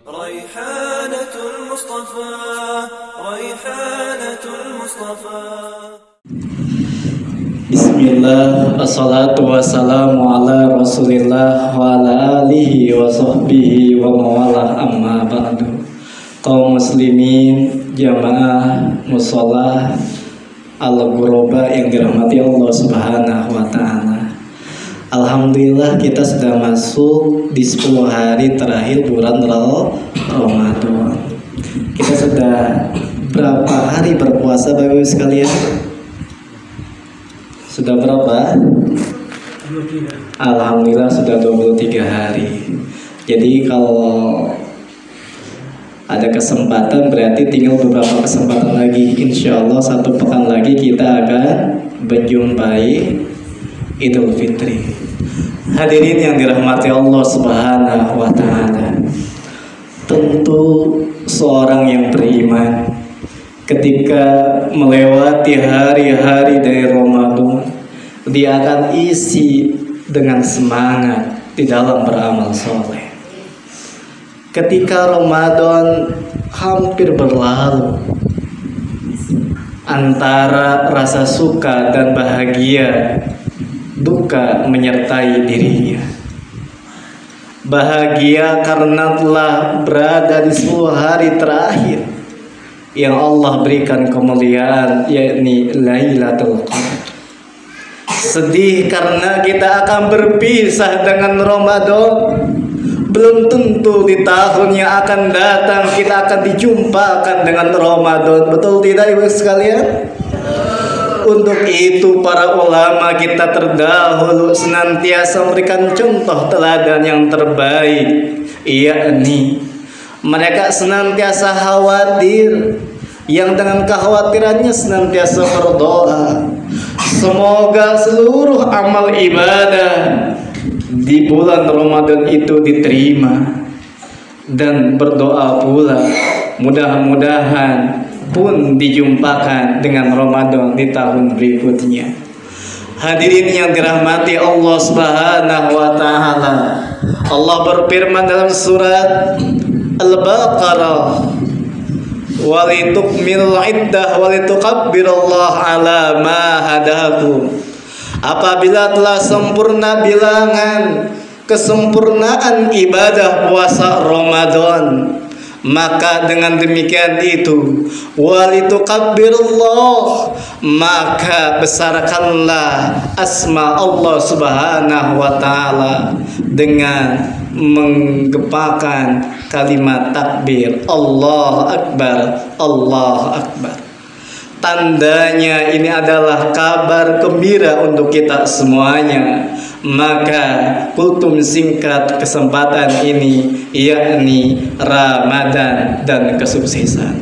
ريحانة المصطفى ريحانة المصطفى Bismillah, assalatu wassalamu ala rasulillah wa ala alihi wa sahbihi wa mawalah amma ba'du. Kaum muslimin, jamaah musholah al-ghuraba yang dirahmati Allah subhanahu wa ta'ala. Alhamdulillah kita sudah masuk di 10 hari terakhir bulan Ramadan. Kita sudah berapa hari berpuasa Bapak Ibu sekalian? Sudah berapa? 23. Alhamdulillah sudah 23 hari. Jadi kalau ada kesempatan berarti tinggal beberapa kesempatan lagi. Insya Allah 1 pekan lagi kita akan menjumpai Idul Fitri. Hadirin yang dirahmati Allah subhanahu wa ta'ala, tentu seorang yang beriman ketika melewati hari-hari dari Ramadan, dia akan isi dengan semangat di dalam beramal soleh. Ketika Ramadan hampir berlalu, antara rasa suka dan bahagia, duka menyertai dirinya. Bahagia karena telah berada di 10 hari terakhir yang Allah berikan kemuliaan, yakni Lailatul Qadar. Sedih karena kita akan berpisah dengan Ramadan. Belum tentu di tahun yang akan datang kita akan dijumpakan dengan Ramadan. Betul tidak Ibu sekalian? Untuk itu para ulama kita terdahulu senantiasa memberikan contoh teladan yang terbaik, yakni mereka senantiasa khawatir, yang dengan kekhawatirannya senantiasa berdoa, semoga seluruh amal ibadah di bulan Ramadan itu diterima, dan berdoa pula mudah-mudahan pun dijumpakan dengan Ramadan di tahun berikutnya. Hadirin yang dirahmati Allah subhanahu wa ta'ala, Allah berfirman dalam surat Al-Baqarah, walitukmilul iddah walitukabbirullah ala ma hadakum. Apabila telah sempurna bilangan kesempurnaan ibadah puasa Ramadan, maka dengan demikian itu walitukabbirullah, maka besarkanlah asma Allah subhanahu wa ta'ala dengan menggepakan kalimat takbir, Allah Akbar, Allah Akbar. Tandanya ini adalah kabar gembira untuk kita semuanya. Maka kultum singkat kesempatan ini, yakni Ramadan dan kesuksesan.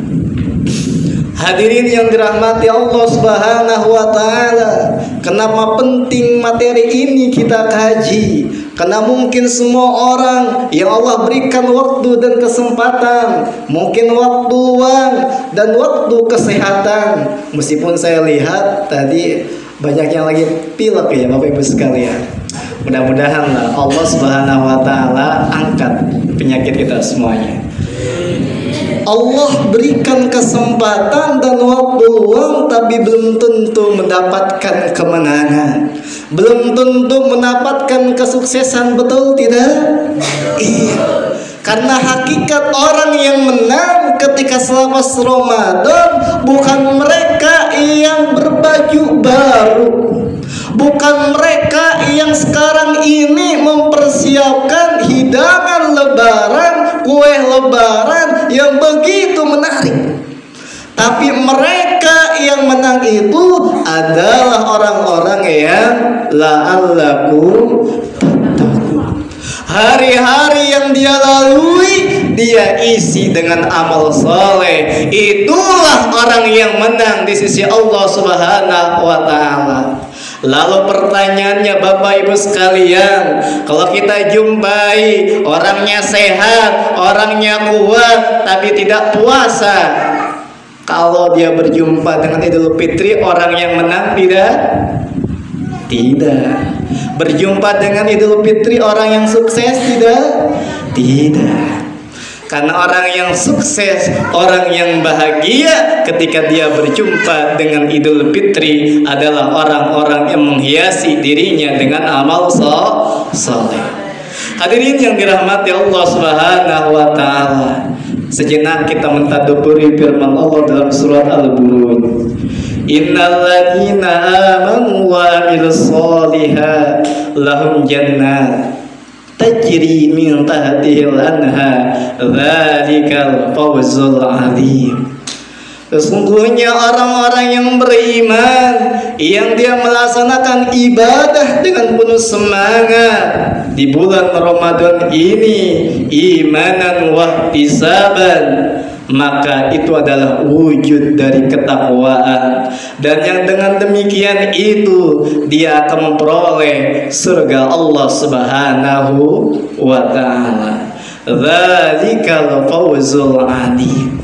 Hadirin yang dirahmati Allah subhanahu wa ta'ala, kenapa penting materi ini kita kaji? Karena mungkin semua orang yang Allah berikan waktu dan kesempatan, mungkin waktu luang dan waktu kesehatan. Meskipun saya lihat tadi banyak yang lagi pilek ya Bapak Ibu sekalian. Mudah-mudahan Allah subhanahu wa ta'ala angkat penyakit kita semuanya. Allah berikan kesempatan dan waktu luang, tapi belum tentu mendapatkan kemenangan, belum tentu mendapatkan kesuksesan. Betul tidak? Iya. Karena hakikat orang yang menang ketika selepas Ramadan bukan mereka yang berbaju baru, bukan mereka yang sekarang ini mempersiapkan hidangan lebaran, kue lebaran yang begitu menarik. Tapi mereka yang menang itu adalah orang-orang yang la'allakum tattaqun. Hari-hari yang dia lalui, dia isi dengan amal soleh. Itulah orang yang menang di sisi Allah subhanahu wa ta'ala. Lalu pertanyaannya Bapak Ibu sekalian, kalau kita jumpai orangnya sehat, orangnya kuat, tapi tidak puasa, kalau dia berjumpa dengan Idul Fitri, orang yang menang tidak? Tidak. Berjumpa dengan Idul Fitri, orang yang sukses tidak? Tidak. Karena orang yang sukses, orang yang bahagia ketika dia berjumpa dengan Idul Fitri adalah orang-orang yang menghiasi dirinya dengan amal soleh. Hadirin yang dirahmati Allah Subhanahu wa taala. Sejenak kita mentadabburi firman Allah dalam surat Al-Buruj. Innal ladzina amanu wa amilus sholihat lahum jannat tajri min tahtihil anhar dzalikal fawzul azim. Sesungguhnya orang-orang yang beriman, yang dia melaksanakan ibadah dengan penuh semangat di bulan Ramadan ini, imanan wahtisaban, maka itu adalah wujud dari ketakwaan, dan yang dengan demikian itu dia akan memperoleh surga Allah Subhanahu wa taala. Dzalikal fawzul azim.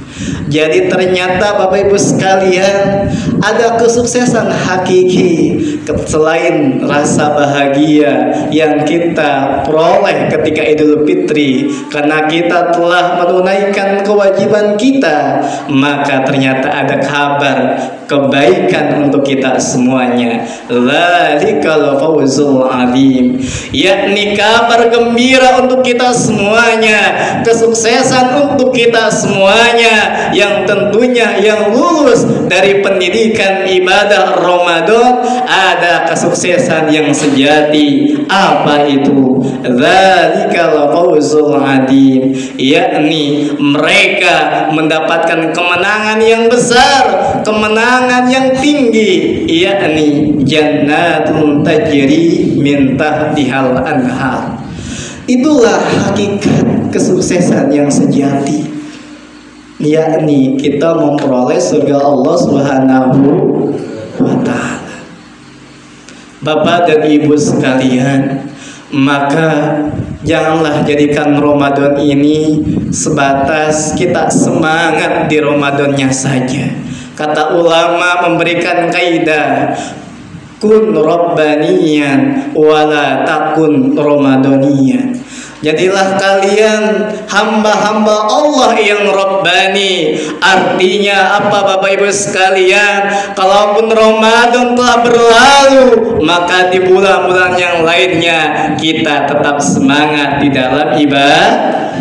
Jadi ternyata Bapak Ibu sekalian, ada kesuksesan hakiki selain rasa bahagia yang kita peroleh ketika Idul Fitri karena kita telah menunaikan kewajiban kita, maka ternyata ada kabar kebaikan untuk kita semuanya. Dzalikal fawzul azim, yakni kabar gembira untuk kita semuanya, kesuksesan untuk kita semuanya, yang tentunya yang lulus dari pendidikan ibadah Ramadan ada kesuksesan yang sejati. Apa itu? Dzalikal fawzul azim, yakni mereka mendapatkan kemenangan yang besar, kemenangan yang tinggi, yakni jannatun tajri min tahtihal anhar. Itulah hakikat kesuksesan yang sejati, yakni kita memperoleh surga Allah Subhanahu wa taala. Bapak dan Ibu sekalian, maka janganlah jadikan Ramadan ini sebatas kita semangat di Ramadannya saja. Kata ulama memberikan kaidah, kun rabbaniyan wala takun ramadaniyan. Jadilah kalian hamba-hamba Allah yang Rabbani. Artinya apa Bapak Ibu sekalian? Kalaupun Ramadan telah berlalu, maka di bulan-bulan yang lainnya kita tetap semangat di dalam ibadah.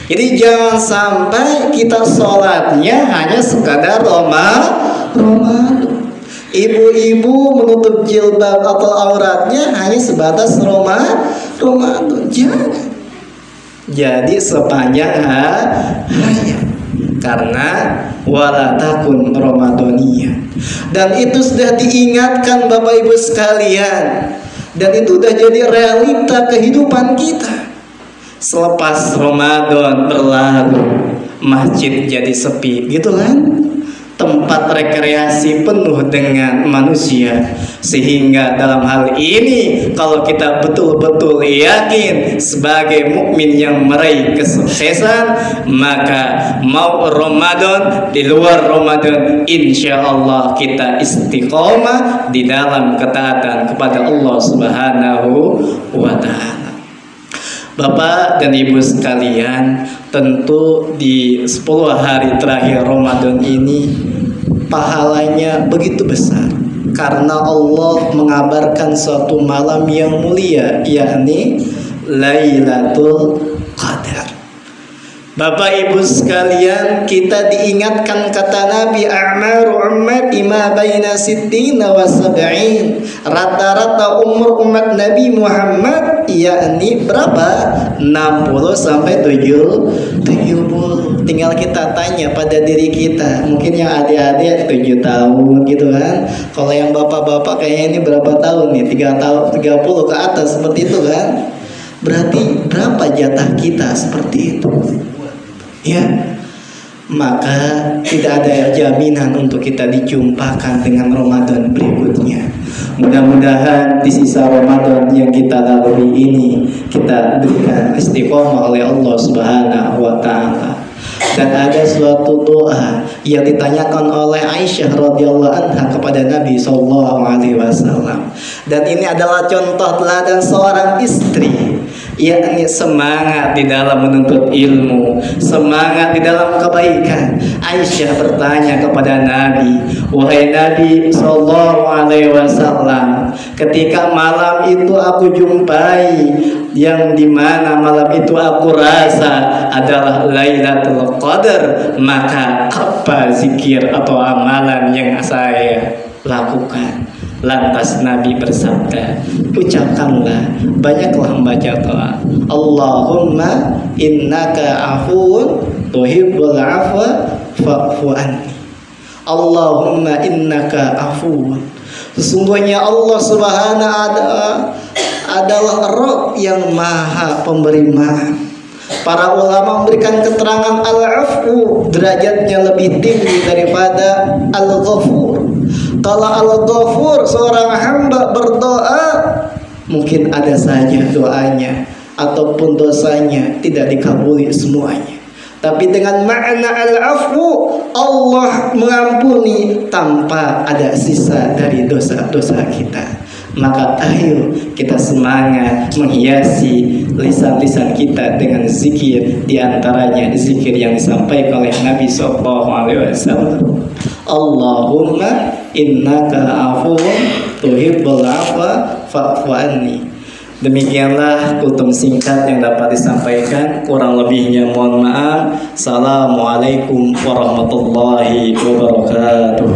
Jadi jangan sampai kita sholatnya hanya sekadar Ramadan. Ibu-ibu menutup jilbab atau auratnya hanya sebatas Ramadan. Jangan. Jadi sepanjang hayat, karena wala takun Ramadaniyah. Dan itu sudah diingatkan Bapak Ibu sekalian, dan itu sudah jadi realita kehidupan kita. Selepas Ramadan berlalu, masjid jadi sepi, gitu kan? Tempat rekreasi penuh dengan manusia. Sehingga dalam hal ini, kalau kita betul-betul yakin sebagai mukmin yang meraih kesuksesan, maka mau Ramadan, di luar Ramadan, insya Allah kita istiqomah di dalam ketaatan kepada Allah Subhanahu wa ta'ala. Bapak dan Ibu sekalian, tentu di 10 hari terakhir Ramadan ini pahalanya begitu besar, karena Allah mengabarkan suatu malam yang mulia, yakni Lailatul Qadar. Bapak Ibu sekalian, kita diingatkan kata Nabi, a'maru ummati ima baina sittina wa sab'in. Rata-rata umur umat Nabi Muhammad yakni berapa? 60 sampai 70. Tinggal kita tanya pada diri kita. Mungkin yang adik-adik 7 tahun gitu kan. Kalau yang bapak-bapak kayaknya ini berapa tahun nih? 3 tahun, 30 ke atas seperti itu kan. Berarti berapa jatah kita seperti itu? Ya, maka tidak ada jaminan untuk kita dijumpakan dengan Ramadan berikutnya. Mudah-mudahan di sisa Ramadan yang kita lalui ini kita berikan istiqomah oleh Allah Subhanahu wa ta'ala. Dan ada suatu doa yang ditanyakan oleh Aisyah radhiyallahu anha kepada Nabi sallallahu alaihi wasallam. Dan ini adalah contoh teladan seorang istri yakni semangat di dalam menuntut ilmu, semangat di dalam kebaikan. Aisyah bertanya kepada Nabi, wahai Nabi sallallahu alaihi wasallam, ketika malam itu aku jumpai yang dimana malam itu aku rasa adalah Lailatul Qadar, maka apa zikir atau amalan yang saya lakukan? Lantas Nabi bersabda, ucapkanlah, banyaklah membaca doa, Allahumma innaka afuun tuhibbul afwa fa'fu anni. Allahumma innaka afuun, sesungguhnya Allah subhanahu wa ta'ala adalah Rabb yang maha pemberi maaf. Para ulama memberikan keterangan al-afu derajatnya lebih tinggi daripada al-ghafur. Kalau al-ghafur seorang hamba berdoa, mungkin ada saja doanya ataupun dosanya tidak dikabuli semuanya. Tapi dengan makna al-afu, Allah mengampuni tanpa ada sisa dari dosa-dosa kita. Maka ayo kita semangat menghiasi lisan-lisan kita dengan zikir, diantaranya zikir yang disampaikan oleh Nabi SAW. Allahumma innaka afuun tuhibbul afwa fa'fu anni. Demikianlah kultum singkat yang dapat disampaikan. Kurang lebihnya mohon maaf. Assalamualaikum warahmatullahi wabarakatuh.